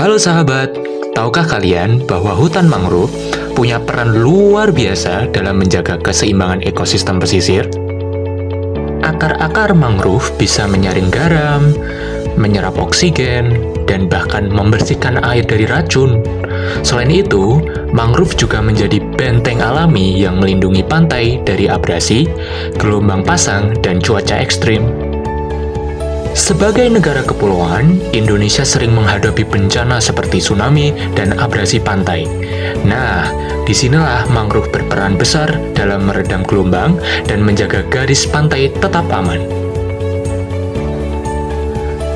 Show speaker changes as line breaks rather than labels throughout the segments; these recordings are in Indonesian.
Halo sahabat, tahukah kalian bahwa hutan mangrove punya peran luar biasa dalam menjaga keseimbangan ekosistem pesisir? Akar-akar mangrove bisa menyaring garam, menyerap oksigen, dan bahkan membersihkan air dari racun. Selain itu, mangrove juga menjadi benteng alami yang melindungi pantai dari abrasi, gelombang pasang, dan cuaca ekstrim. Sebagai negara kepulauan, Indonesia sering menghadapi bencana seperti tsunami dan abrasi pantai. Nah, disinilah mangrove berperan besar dalam meredam gelombang dan menjaga garis pantai tetap aman.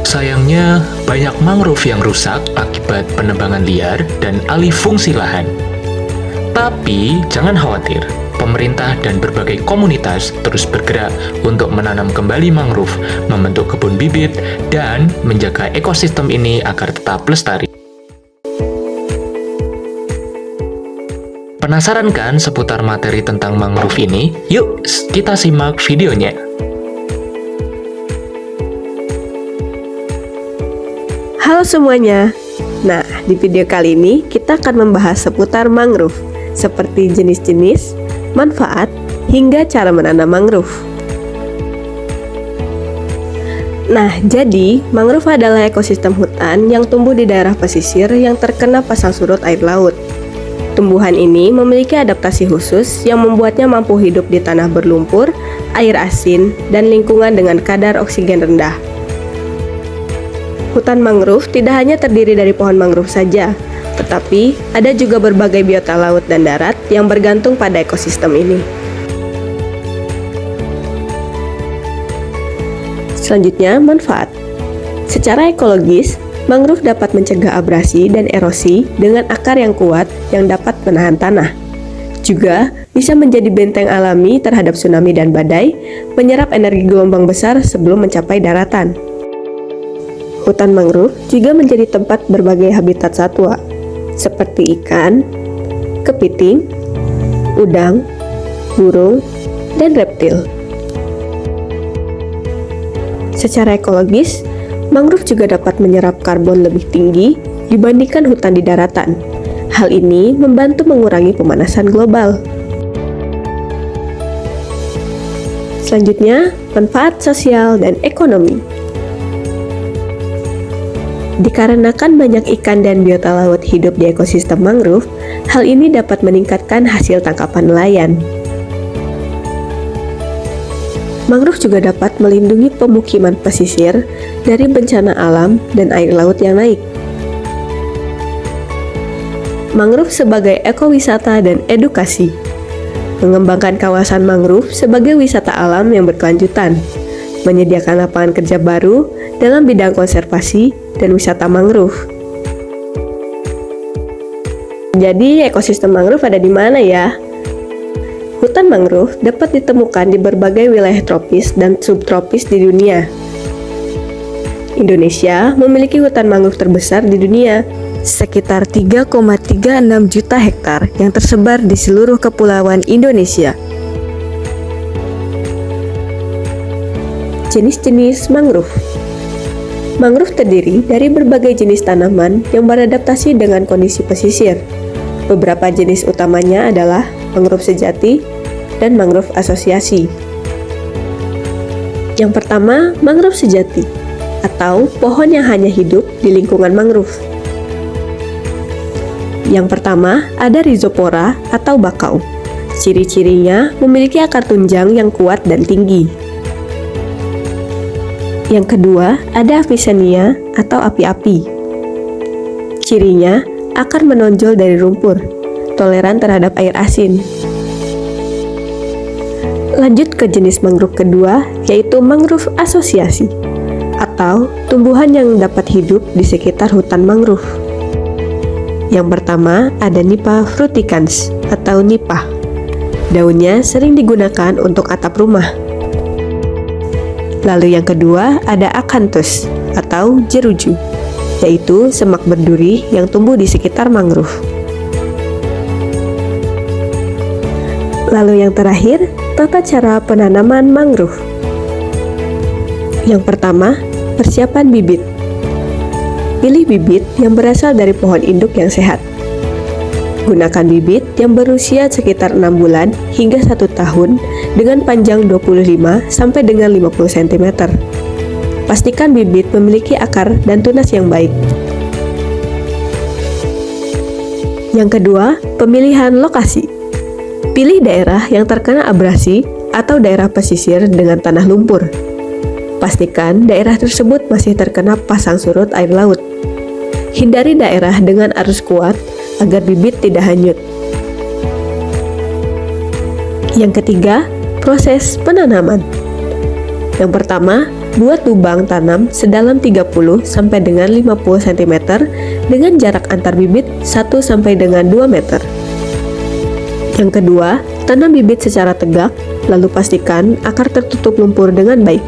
Sayangnya, banyak mangrove yang rusak akibat penebangan liar dan alih fungsi lahan. Tapi, jangan khawatir. Pemerintah dan berbagai komunitas terus bergerak untuk menanam kembali mangrove, membentuk kebun bibit, dan menjaga ekosistem ini agar tetap lestari. Penasaran kan seputar materi tentang mangrove ini? Yuk, kita simak videonya.
Halo semuanya. Nah, di video kali ini kita akan membahas seputar mangrove, seperti jenis-jenis, manfaat, hingga cara menanam mangrove. Nah, jadi mangrove adalah ekosistem hutan yang tumbuh di daerah pesisir yang terkena pasang surut air laut. Tumbuhan ini memiliki adaptasi khusus yang membuatnya mampu hidup di tanah berlumpur, air asin, dan lingkungan dengan kadar oksigen rendah. Hutan mangrove tidak hanya terdiri dari pohon mangrove saja, tetapi ada juga berbagai biota laut dan darat yang bergantung pada ekosistem ini. Selanjutnya, manfaat. Secara ekologis, mangrove dapat mencegah abrasi dan erosi dengan akar yang kuat yang dapat menahan tanah. Juga bisa menjadi benteng alami terhadap tsunami dan badai, menyerap energi gelombang besar sebelum mencapai daratan. Hutan mangrove juga menjadi tempat berbagai habitat satwa, seperti ikan, kepiting, udang, burung, dan reptil. Secara ekologis, mangrove juga dapat menyerap karbon lebih tinggi dibandingkan hutan di daratan. Hal ini membantu mengurangi pemanasan global. Selanjutnya, manfaat sosial dan ekonomi. Dikarenakan banyak ikan dan biota laut hidup di ekosistem mangrove, hal ini dapat meningkatkan hasil tangkapan nelayan. Mangrove juga dapat melindungi pemukiman pesisir dari bencana alam dan air laut yang naik. Mangrove sebagai ekowisata dan edukasi. Mengembangkan kawasan mangrove sebagai wisata alam yang berkelanjutan, menyediakan lapangan kerja baru dalam bidang konservasi dan wisata mangrove. Jadi, ekosistem mangrove ada di mana ya? Hutan mangrove dapat ditemukan di berbagai wilayah tropis dan subtropis di dunia. Indonesia memiliki hutan mangrove terbesar di dunia, sekitar 3,36 juta hektar yang tersebar di seluruh kepulauan Indonesia. Jenis-jenis mangrove. Mangrove terdiri dari berbagai jenis tanaman yang beradaptasi dengan kondisi pesisir. Beberapa jenis utamanya adalah mangrove sejati dan mangrove asosiasi. Yang pertama, mangrove sejati, atau pohon yang hanya hidup di lingkungan mangrove. Yang pertama, ada rhizopora atau bakau. Ciri-cirinya memiliki akar tunjang yang kuat dan tinggi. Yang kedua, ada Avicennia atau api-api. Cirinya, akar menonjol dari lumpur, toleran terhadap air asin. Lanjut ke jenis mangrove kedua, yaitu mangrove asosiasi, atau tumbuhan yang dapat hidup di sekitar hutan mangrove. Yang pertama, ada Nipah fruticans atau nipah. Daunnya sering digunakan untuk atap rumah. Lalu yang kedua ada Acanthus atau jeruju, yaitu semak berduri yang tumbuh di sekitar mangrove. Lalu yang terakhir, tata cara penanaman mangrove. Yang pertama, persiapan bibit. Pilih bibit yang berasal dari pohon induk yang sehat. Gunakan bibit yang berusia sekitar 6 bulan hingga 1 tahun dengan panjang 25 sampai dengan 50 cm. Pastikan bibit memiliki akar dan tunas yang baik. Yang kedua, pemilihan lokasi. Pilih daerah yang terkena abrasi atau daerah pesisir dengan tanah lumpur. Pastikan daerah tersebut masih terkena pasang surut air laut. Hindari daerah dengan arus kuat agar bibit tidak hanyut. Yang ketiga, proses penanaman. Yang pertama, buat lubang tanam sedalam 30 sampai dengan 50 cm dengan jarak antar bibit 1 sampai dengan 2 meter. Yang kedua, tanam bibit secara tegak, lalu pastikan akar tertutup lumpur dengan baik.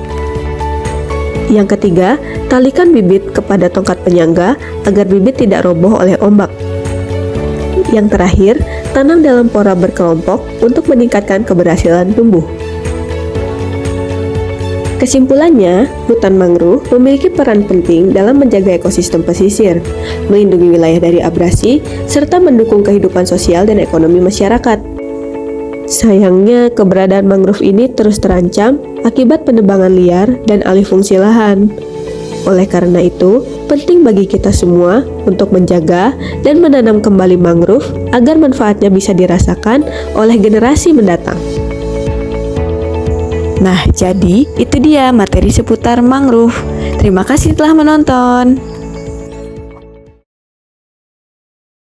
Yang ketiga, talikan bibit kepada tongkat penyangga agar bibit tidak roboh oleh ombak. Yang terakhir, tanam dalam pora berkelompok untuk meningkatkan keberhasilan tumbuh. Kesimpulannya, hutan mangrove memiliki peran penting dalam menjaga ekosistem pesisir, melindungi wilayah dari abrasi, serta mendukung kehidupan sosial dan ekonomi masyarakat. Sayangnya, keberadaan mangrove ini terus terancam akibat penebangan liar dan alih fungsi lahan. Oleh karena itu, penting bagi kita semua untuk menjaga dan menanam kembali mangrove agar manfaatnya bisa dirasakan oleh generasi mendatang. Nah, jadi itu dia materi seputar mangrove. Terima kasih telah menonton.